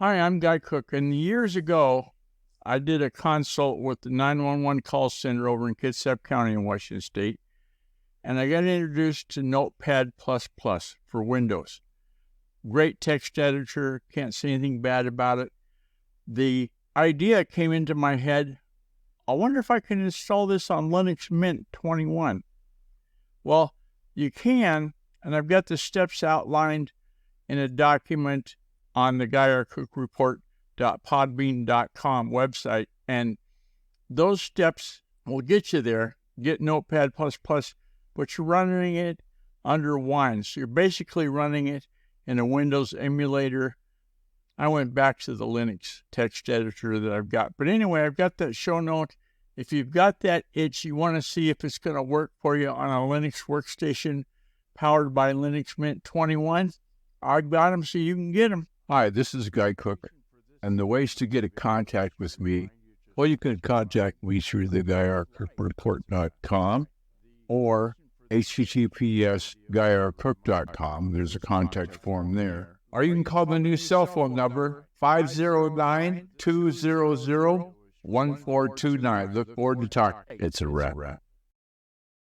Hi, I'm Guy Cook, and years ago, I did a consult with the 911 call center over in Kitsap County in Washington State, and I got introduced to Notepad++ for Windows. Great text editor, can't say anything bad about it. The idea came into my head, I wonder if I can install this on Linux Mint 21. Well, you can, and I've got the steps outlined in a document on the GuyRCookReport.podbean.com website, and those steps will get you there. Get Notepad++, but you're running it under Wine. So you're basically running it in a Windows emulator. I went back to the Linux text editor that I've got. But anyway, I've got that show note. If you've got that itch, you want to see if it's going to work for you on a Linux workstation powered by Linux Mint 21, I've got them so you can get them. Hi, this is Guy Cook, and the ways to get in contact with me, well, you can contact me through the GuyRCookReport.com or https://GuyRCook.com. There's a contact form there. Or you can call the new cell phone number, 509-200-1429. Look forward to talking. It's a wrap.